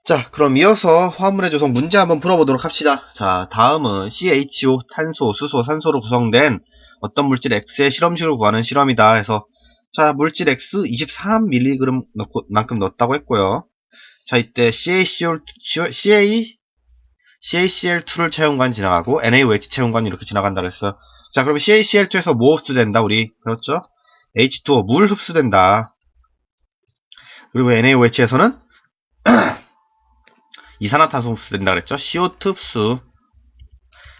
자, 그럼 이어서 화합물의 조성 문제 한번 풀어보도록 합시다. 자, 다음은 CHO, 탄소, 수소, 산소로 구성된 어떤 물질 X의 실험식을 구하는 실험이다 해서, 자, 물질 X 23mg 만큼 넣었다고 했고요. 자, 이때 CaCl2를 채용관 지나가고 NaOH 채용관 이렇게 지나간다 그랬어요. 자, 그럼 CaCl2에서 뭐 흡수된다? 우리 배웠죠? H2O, 물 흡수된다. 그리고 NaOH에서는 이산화탄소 흡수된다 그랬죠? CO2 흡수.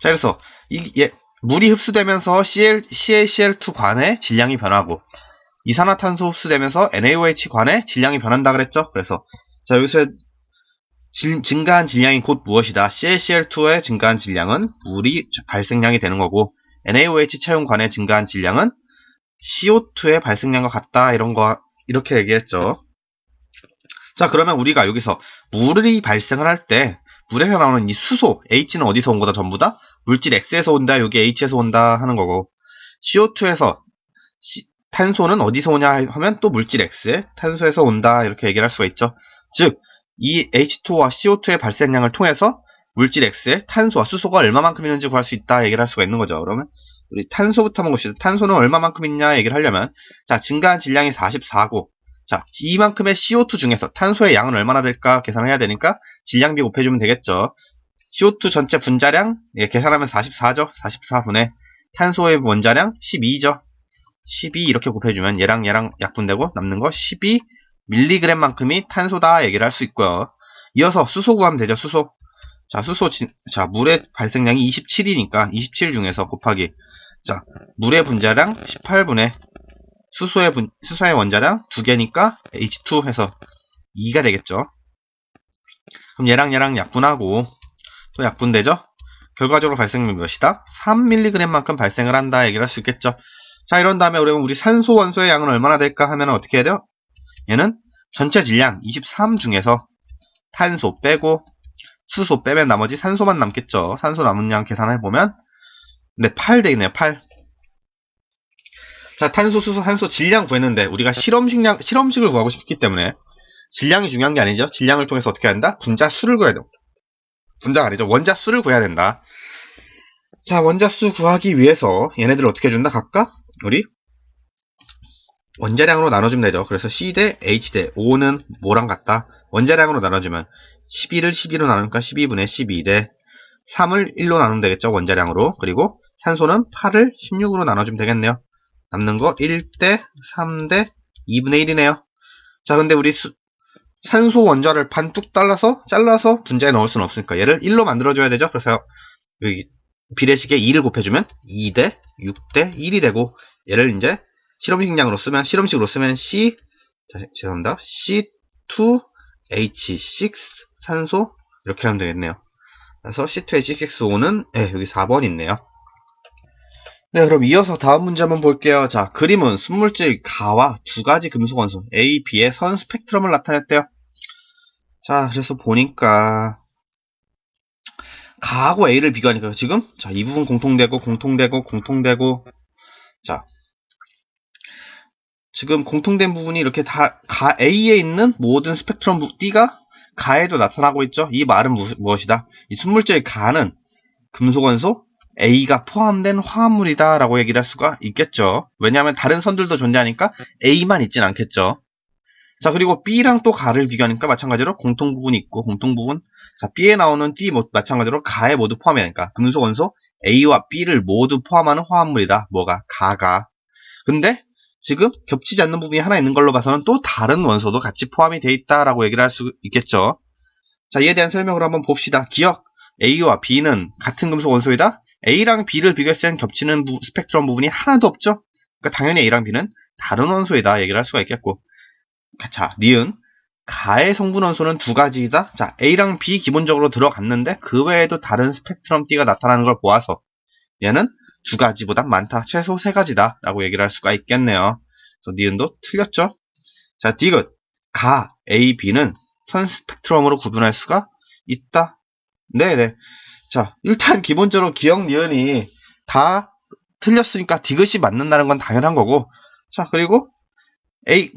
자, 그래서 물이 흡수되면서 CaCl2 관의 질량이 변하고 이산화탄소 흡수되면서 NaOH 관의 질량이 변한다 그랬죠? 그래서 자, 여기서 증가한 질량이 곧 무엇이다? CaCl2의 증가한 질량은 물이 발생량이 되는 거고 NaOH 채용관의 증가한 질량은 CO2의 발생량과 같다. 이렇게 얘기했죠. 자, 그러면 우리가 여기서 물이 발생을 할 때 물에서 나오는 이 수소, H는 어디서 온 거다? 전부 다 물질 X에서 온다, 여기 H에서 온다 하는 거고, CO2에서 탄소는 어디서 오냐 하면 또 물질 X에 탄소에서 온다, 이렇게 얘기를 할 수가 있죠. 즉, 이 H2와 CO2의 발생량을 통해서 물질 X에 탄소와 수소가 얼마만큼 있는지 구할 수 있다 얘기를 할 수가 있는 거죠. 그러면 우리 탄소부터 한번 봅시다. 탄소는 얼마만큼 있냐 얘기를 하려면, 자, 증가한 질량이 44고, 자, 이만큼의 CO2 중에서 탄소의 양은 얼마나 될까 계산을 해야 되니까 질량비 곱해주면 되겠죠. CO2 전체 분자량 계산하면 44죠. 44분의 탄소의 원자량 12죠. 12 이렇게 곱해주면 얘랑 약분되고 남는 거 12mg만큼이 탄소다 얘기를 할 수 있고요. 이어서 수소 구하면 되죠. 수소. 자, 자, 물의 발생량이 27이니까 27 중에서 곱하기, 자, 물의 분자량 18분의 수소의 원자량 2개니까 H2 해서 2가 되겠죠. 그럼 얘랑 약분하고 또 약분되죠. 결과적으로 발생량이 몇이다? 3mg만큼 발생을 한다 얘기를 할 수 있겠죠. 자, 이런 다음에 우리 산소 원소의 양은 얼마나 될까 하면 어떻게 해야 돼요? 얘는 전체 질량 23 중에서 탄소 빼고 수소 빼면 나머지 산소만 남겠죠. 산소 남은 양 계산해보면 네, 8 되겠네요. 8. 자, 탄소, 수소, 산소 질량 구했는데 우리가 실험식을 구하고 싶기 때문에 질량이 중요한 게 아니죠. 질량을 통해서 어떻게 한다? 분자 수를 구해야 돼요. 분자가 아니죠. 원자 수를 구해야 된다. 자, 원자 수 구하기 위해서 얘네들을 어떻게 해준다? 각각 우리 원자량으로 나눠주면 되죠. 그래서 C 대 H 대 O는 뭐랑 같다? 원자량으로 나눠주면 11을 12로 나누니까 12분의 12 대 3을 1로 나누면 되겠죠. 원자량으로. 그리고 산소는 8을 16으로 나눠주면 되겠네요. 남는 거 1대 3대 2분의 1이네요. 자, 근데 우리 산소 원자를 반뚝 잘라서 분자에 넣을 수는 없으니까 얘를 1로 만들어줘야 되죠. 그래서 여기 비례식에 2를 곱해주면 2대 6대 1이 되고, 얘를 이제 실험식으로 쓰면 죄송합니다. C2H6 산소 이렇게 하면 되겠네요. 그래서 C2H6O는 여기 4번 있네요. 네, 그럼 이어서 다음 문제 한번 볼게요. 자, 그림은 순물질 가와 두 가지 금속 원소 A, B의 선 스펙트럼을 나타냈대요. 자, 그래서 보니까 가하고 A를 비교하니까 지금 자, 이 부분 공통되고 자, 지금 공통된 부분이 이렇게 다 가 A에 있는 모든 스펙트럼 D가 가에도 나타나고 있죠. 이 말은 무엇이다? 이 순물질 가는 금속 원소 A가 포함된 화합물이다 라고 얘기를 할 수가 있겠죠. 왜냐하면 다른 선들도 존재하니까 A만 있진 않겠죠. 자, 그리고 B랑 또 가를 비교하니까 마찬가지로 공통부분이 있고 공통부분, 자, B에 나오는 D 마찬가지로 가에 모두 포함하니까 금속 원소 A와 B를 모두 포함하는 화합물이다. 뭐가? 가가. 근데 지금 겹치지 않는 부분이 하나 있는 걸로 봐서는 또 다른 원소도 같이 포함이 돼 있다라고 얘기를 할 수 있겠죠. 자, 이에 대한 설명을 한번 봅시다. 기억, A와 B는 같은 금속 원소이다. A랑 B를 비교했을 땐 겹치는 스펙트럼 부분이 하나도 없죠. 그러니까 당연히 A랑 B는 다른 원소이다 얘기를 할 수가 있겠고, 자, 니은 가의 성분 원소는 두 가지이다. 자, A랑 B 기본적으로 들어갔는데 그 외에도 다른 스펙트럼 D가 나타나는 걸 보아서 얘는 두 가지보다 많다. 최소 세 가지다 라고 얘기를 할 수가 있겠네요. 그래서 니은도 틀렸죠. 자, 디귿 가 A, B는 선 스펙트럼으로 구분할 수가 있다. 네네. 자, 일단 기본적으로 기억, 니은이 다 틀렸으니까 디귿이 맞는다는 건 당연한 거고, 자, 그리고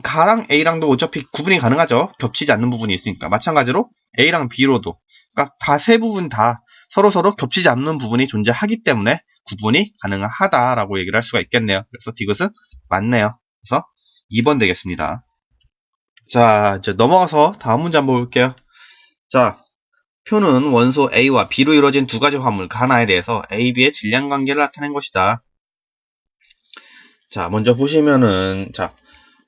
가랑 A랑도 어차피 구분이 가능하죠. 겹치지 않는 부분이 있으니까. 마찬가지로 A랑 B로도. 그러니까 다 세 부분 다 서로서로 겹치지 않는 부분이 존재하기 때문에 구분이 가능하다라고 얘기를 할 수가 있겠네요. 그래서 디귿은 맞네요. 그래서 2번 되겠습니다. 자, 이제 넘어가서 다음 문제 한번 볼게요. 자, 표는 원소 A와 B로 이루어진 두 가지 화물 하나에 대해서 A, B의 질량 관계를 나타낸 것이다. 자, 먼저 보시면은, 자,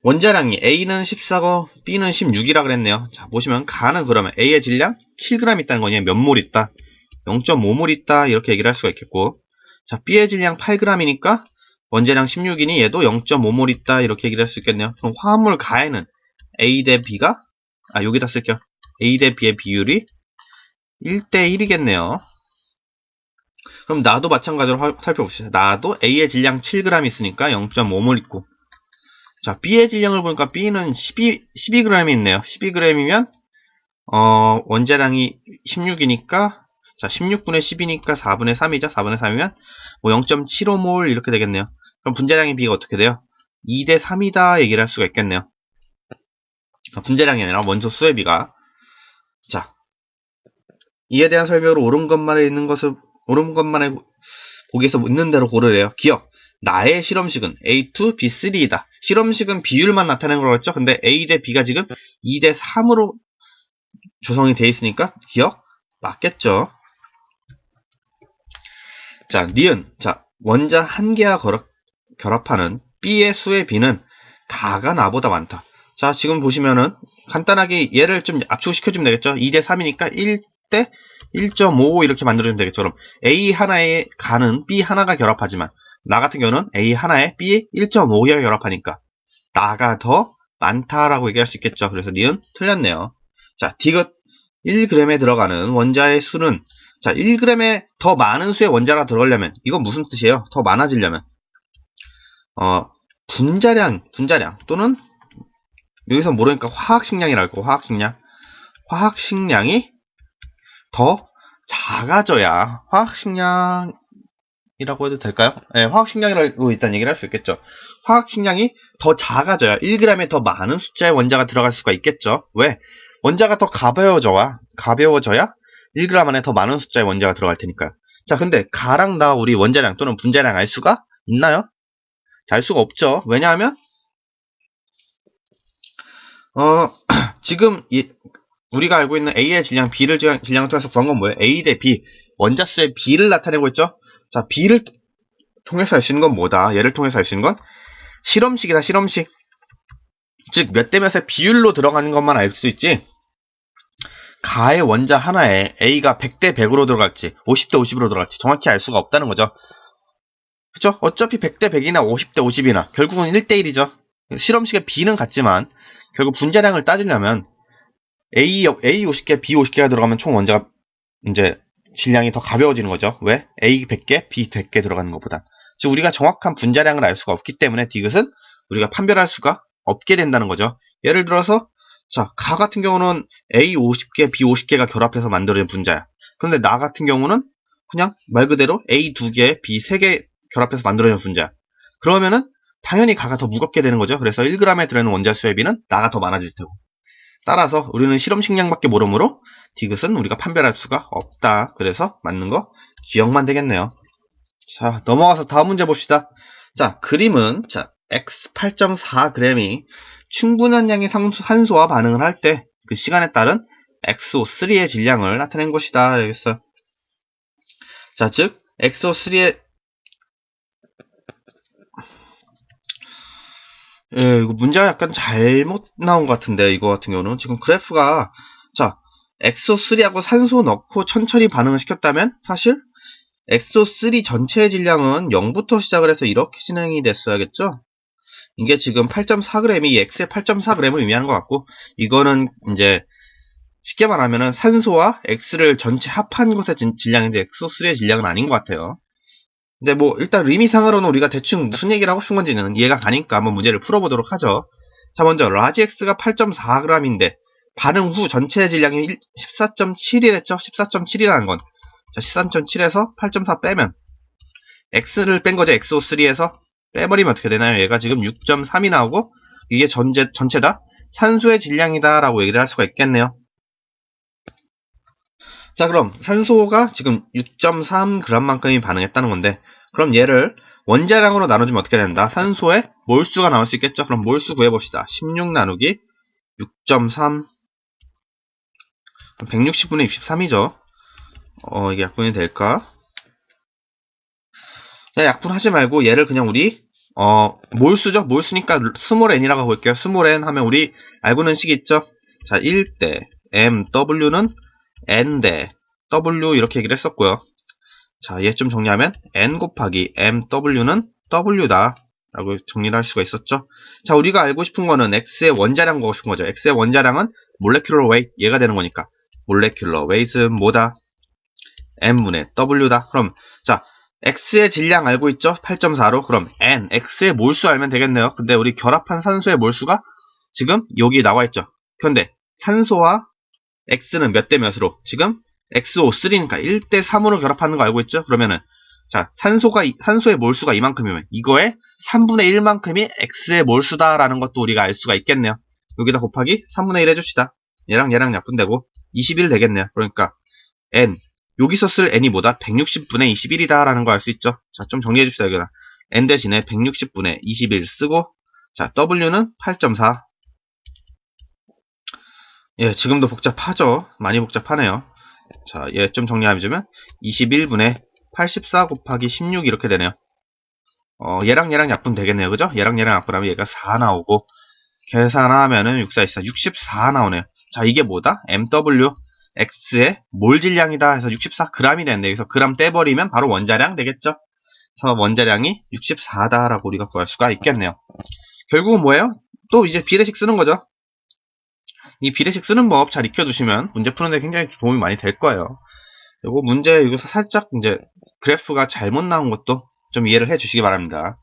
원자량이 A는 14고 B는 16이라 그랬네요. 자, 보시면 가는 그러면 A의 질량 7g 있다는 거냐, 몇 몰 있다? 0.5몰 있다, 이렇게 얘기를 할 수가 있겠고, 자, B의 질량 8g이니까 원자량 16이니 얘도 0.5몰 있다, 이렇게 얘기를 할 수 있겠네요. 그럼 화합물 가에는 A 대 B가, 여기다 쓸게요. A 대 B의 비율이 1대1이겠네요. 그럼 나도 마찬가지로 살펴봅시다. 나도 A의 질량 7g 있으니까 0.5몰 있고, 자, B의 질량을 보니까 B는 12g이 있네요. 12g이면, 원자량이 16이니까, 자, 16분의 10이니까 4분의 3이죠. 4분의 3이면, 뭐 0.75몰 이렇게 되겠네요. 그럼 분자량의 B가 어떻게 돼요? 2대 3이다 얘기를 할 수가 있겠네요. 분자량이 아니라 원소 수의 B가. 자, 이에 대한 설명으로 옳은 것만에 보기에서 묻는 대로 고르래요. 기억. 나의 실험식은 A2, B3이다. 실험식은 비율만 나타낸 거라고 했죠? 근데 A 대 B가 지금 2대 3으로 조성이 돼 있으니까 기억 맞겠죠? 자, 니은. 자, 원자 한 개와 결합하는 B의 수의 B는 다가 나보다 많다. 자, 지금 보시면은 간단하게 얘를 좀 압축시켜주면 되겠죠? 2대 3이니까 1대 1.5 이렇게 만들어주면 되겠죠? 그럼 A 하나에 가는 B 하나가 결합하지만 나 같은 경우는 A 하나에 B 1.5개가 결합하니까 나가 더 많다라고 얘기할 수 있겠죠. 그래서 니은 틀렸네요. 자, 디귿 1g에 들어가는 원자의 수는, 자, 1g에 더 많은 수의 원자가 들어가려면 이건 무슨 뜻이에요? 더 많아지려면 분자량 또는 여기서 모르니까 화학식량이라고. 화학식량이 더 작아져야 화학식량이라고 해도 될까요? 네, 화학식량이라고 일단 얘기를 할 수 있겠죠. 화학식량이 더 작아져야 1g에 더 많은 숫자의 원자가 들어갈 수가 있겠죠. 왜? 원자가 더 가벼워져야 1g 안에 더 많은 숫자의 원자가 들어갈 테니까요. 자, 근데 가랑 나 우리 원자량 또는 분자량 알 수가 있나요? 알 수가 없죠. 왜냐하면 지금 우리가 알고 있는 A의 질량, B를 질량을 통해서 구한 건 뭐예요? A 대 B, 원자수의 B를 나타내고 있죠? 자, B를 통해서 알 수 있는 건 뭐다? 얘를 통해서 알 수 있는 건 실험식이다, 실험식. 즉, 몇 대 몇의 비율로 들어가는 것만 알 수 있지, 가의 원자 하나에 A가 100대 100으로 들어갈지, 50대 50으로 들어갈지 정확히 알 수가 없다는 거죠. 그쵸? 어차피 100대 100이나 50대 50이나 결국은 1대1이죠. 실험식의 B는 같지만, 결국 분자량을 따지려면 A 50개, B 50개가 들어가면 총 원자가 이제 질량이 더 가벼워지는 거죠. 왜? A 100개, B 100개 들어가는 것보다. 즉 우리가 정확한 분자량을 알 수가 없기 때문에 디귿은 우리가 판별할 수가 없게 된다는 거죠. 예를 들어서 자, 가 같은 경우는 A 50개, B 50개가 결합해서 만들어진 분자야. 그런데 나 같은 경우는 그냥 말 그대로 A 2개, B 3개 결합해서 만들어진 분자야. 그러면은 당연히 가가 더 무겁게 되는 거죠. 그래서 1g에 들어있는 원자 수의 B는 나가 더 많아질 테고. 따라서 우리는 실험식량밖에 모르므로 디귿은 우리가 판별할 수가 없다. 그래서 맞는 거 기억만 되겠네요. 자, 넘어가서 다음 문제 봅시다. 자, 그림은 자, X 8.4g이 충분한 양의 산소와 반응을 할 때 그 시간에 따른 XO3의 질량을 나타낸 것이다. 알겠어요? 자, 즉 XO3의 이거 문제가 약간 잘못 나온 것 같은데, 이거 같은 경우는 지금 그래프가, 자, XO3하고 산소 넣고 천천히 반응을 시켰다면 사실 XO3 전체의 질량은 0부터 시작을 해서 이렇게 진행이 됐어야겠죠? 이게 지금 8.4g이 X의 8.4g을 의미하는 것 같고, 이거는 이제 쉽게 말하면은 산소와 X를 전체 합한 것의 질량인데 XO3의 질량은 아닌 것 같아요. 근데 뭐 일단 의미상으로는 우리가 대충 무슨 얘기를 하고 싶은 건지는 이해가 가니까 한번 문제를 풀어보도록 하죠. 자, 먼저 라지 X가 8.4g인데 반응 후 전체 질량이 14.7이랬죠? 14.7이라는 건, 자, 14.7에서 8.4 빼면 X를 뺀 거죠. XO3에서 빼버리면 어떻게 되나요? 얘가 지금 6.3이 나오고 이게 전체다 산소의 질량이다 라고 얘기를 할 수가 있겠네요. 자, 그럼 산소가 지금 6.3g만큼이 반응했다는 건데, 그럼 얘를 원자량으로 나눠주면 어떻게 된다? 산소의 몰수가 나올 수 있겠죠? 그럼 몰수 구해봅시다. 16 나누기 6.3, 160분의 63이죠. 이게 약분이 될까? 자, 약분하지 말고 얘를 그냥 우리 몰수죠? 몰수니까 스몰 n이라고 볼게요. 스몰 n 하면 우리 알고 있는 식이 있죠? 자, 1대 m, w는 n 대 w 이렇게 얘기를 했었고요. 자, 얘 좀 정리하면 n 곱하기 m, w는 w다 라고 정리를 할 수가 있었죠. 자, 우리가 알고 싶은 거는 x의 원자량 보고 싶은 거죠. x의 원자량은 molecular weight, 얘가 되는 거니까 molecular weight은 뭐다? m분의 w다. 그럼 자, x의 질량 알고 있죠? 8.4로. 그럼 n, x의 몰수 알면 되겠네요. 근데 우리 결합한 산소의 몰수가 지금 여기 나와 있죠. 그런데 산소와 x는 몇 대 몇으로? 지금 XO3니까 1대 3으로 결합하는 거 알고 있죠? 그러면은 자, 산소의 몰수가 이만큼이면 이거의 3분의 1만큼이 x의 몰수다라는 것도 우리가 알 수가 있겠네요. 여기다 곱하기 3분의 1 해줍시다. 얘랑 약분되고 21 되겠네요. 그러니까 n, 여기서 쓸 n이 뭐다? 160분의 21이다 라는 거 알 수 있죠. 자, 좀 정리해줍시다. 여기다 n 대신에 160분의 21 쓰고, 자, w는 8.4. 예, 지금도 복잡하죠? 많이 복잡하네요. 자, 얘 좀 정리해주면 21분의 84 곱하기 16 이렇게 되네요. 얘랑 약분 되겠네요. 그죠? 얘랑 약분하면 얘가 4 나오고, 계산하면은 6, 4, 24, 64 나오네요. 자, 이게 뭐다? MW, X의 몰 질량이다 해서 64g이 됐네. 여기서 그램 떼버리면 바로 원자량 되겠죠? 그래서 원자량이 64다라고 우리가 구할 수가 있겠네요. 결국은 뭐예요? 또 이제 비례식 쓰는 거죠. 이 비례식 쓰는 법 잘 익혀두시면 문제 푸는데 굉장히 도움이 많이 될 거예요. 요거 문제, 여기서 살짝 이제 그래프가 잘못 나온 것도 좀 이해를 해 주시기 바랍니다.